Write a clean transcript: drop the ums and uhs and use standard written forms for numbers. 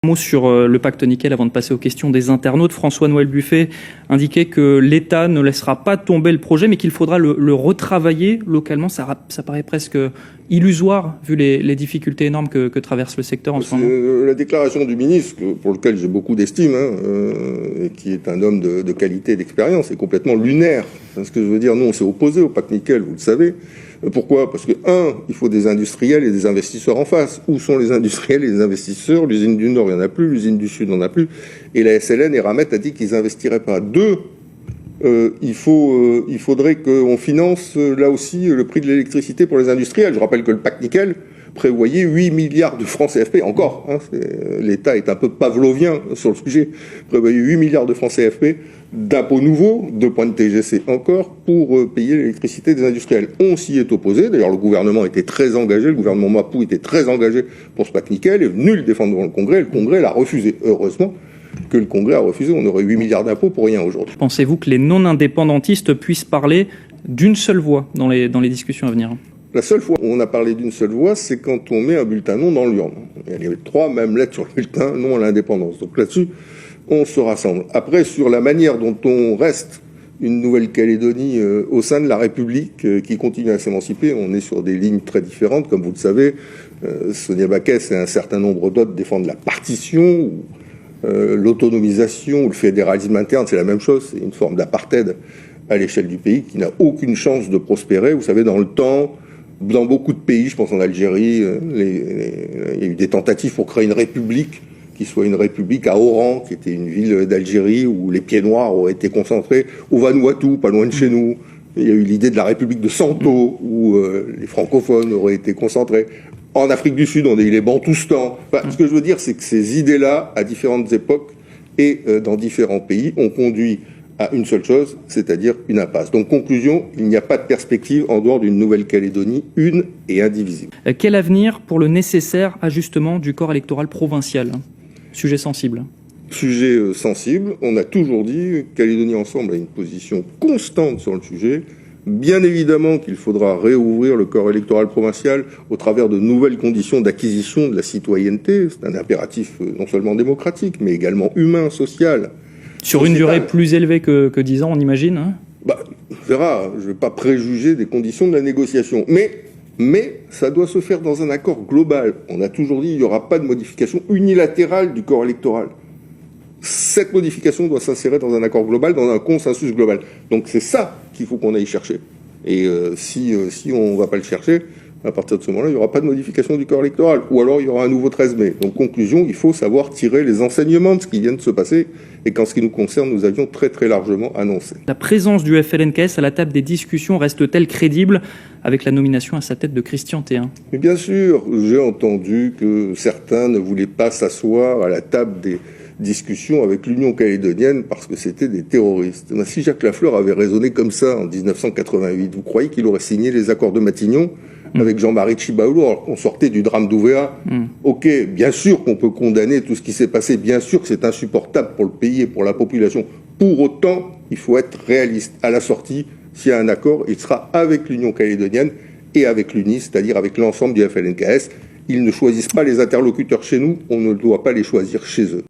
Un mot sur le pacte nickel avant de passer aux questions des internautes. François-Noël Buffet indiquait que l'État ne laissera pas tomber le projet, mais qu'il faudra le retravailler localement. Ça paraît presque illusoire, vu les difficultés énormes que traverse le secteur en ce moment. La déclaration du ministre, pour lequel j'ai beaucoup d'estime, et qui est un homme de qualité et d'expérience, est complètement lunaire. Ce que je veux dire, nous, on s'est opposé au pacte nickel, vous le savez. Pourquoi ? Parce que, il faut des industriels et des investisseurs en face. Où sont les industriels et les investisseurs ? L'usine du Nord, il n'y en a plus. L'usine du Sud, il n'y en a plus. Et la SLN, Eramet, a dit qu'ils n'investiraient pas. Deux, il faudrait qu'on finance, là aussi, le prix de l'électricité pour les industriels. Je rappelle que le pacte nickel prévoyait 8 milliards de francs CFP. Encore, l'État est un peu pavlovien sur le sujet. Prévoyait 8 milliards de francs CFP d'impôts nouveaux, 2 points de TGC encore, pour payer l'électricité des industriels. On s'y est opposé. D'ailleurs, le gouvernement était très engagé, le gouvernement Mapou était très engagé pour ce pacte nickel, est venu le défendre devant le Congrès, et le Congrès l'a refusé. Heureusement que le Congrès a refusé, on aurait 8 milliards d'impôts pour rien aujourd'hui. Pensez-vous que les non-indépendantistes puissent parler d'une seule voix dans les discussions à venir ? La seule fois où on a parlé d'une seule voix, c'est quand on met un bulletin non dans l'urne. Il y avait 3 mêmes lettres sur le bulletin non à l'indépendance. Donc là-dessus, on se rassemble. Après, sur la manière dont on reste une Nouvelle-Calédonie au sein de la République qui continue à s'émanciper, on est sur des lignes très différentes. Comme vous le savez, Sonia Backès et un certain nombre d'autres défendent la partition, ou l'autonomisation, ou le fédéralisme interne, c'est la même chose. C'est une forme d'apartheid à l'échelle du pays qui n'a aucune chance de prospérer. Vous savez, dans le temps, dans beaucoup de pays, je pense en Algérie, il y a eu des tentatives pour créer une république qui soit une république à Oran, qui était une ville d'Algérie où les pieds noirs auraient été concentrés, au Vanuatu, pas loin de chez nous. Il y a eu l'idée de la république de Santo, où les francophones auraient été concentrés. En Afrique du Sud, on a eu les Bantoustans. Enfin, ce que je veux dire, c'est que ces idées-là, à différentes époques et dans différents pays, ont conduit à une seule chose, c'est-à-dire une impasse. Donc, conclusion, il n'y a pas de perspective en dehors d'une Nouvelle-Calédonie une et indivisible. Quel avenir pour le nécessaire ajustement du corps électoral provincial ? Sujet sensible. Sujet sensible. On a toujours dit, Calédonie Ensemble a une position constante sur le sujet. Bien évidemment qu'il faudra réouvrir le corps électoral provincial au travers de nouvelles conditions d'acquisition de la citoyenneté. C'est un impératif non seulement démocratique, mais également humain, social. Sur une durée plus élevée que 10 ans, on imagine, hein ? On verra. Je ne vais pas préjuger des conditions de la négociation. Mais ça doit se faire dans un accord global. On a toujours dit qu'il n'y aura pas de modification unilatérale du corps électoral. Cette modification doit s'insérer dans un accord global, dans un consensus global. Donc c'est ça qu'il faut qu'on aille chercher. Et si on ne va pas le chercher, à partir de ce moment-là, il n'y aura pas de modification du corps électoral. Ou alors il y aura un nouveau 13 mai. Donc conclusion, il faut savoir tirer les enseignements de ce qui vient de se passer et qu'en ce qui nous concerne, nous avions très très largement annoncé. La présence du FLNKS à la table des discussions reste-t-elle crédible avec la nomination à sa tête de Christian Théin ? Mais bien sûr, j'ai entendu que certains ne voulaient pas s'asseoir à la table des discussions avec l'Union calédonienne parce que c'était des terroristes. Si Jacques Lafleur avait raisonné comme ça en 1988, vous croyez qu'il aurait signé les accords de Matignon avec Jean-Marie Tjibaoulou, alors qu'on sortait du drame d'Ouvéa? Ok, bien sûr qu'on peut condamner tout ce qui s'est passé, bien sûr que c'est insupportable pour le pays et pour la population. Pour autant, il faut être réaliste. À la sortie, s'il y a un accord, il sera avec l'Union calédonienne et avec l'UNI, c'est-à-dire avec l'ensemble du FLNKS. Ils ne choisissent pas les interlocuteurs chez nous, on ne doit pas les choisir chez eux.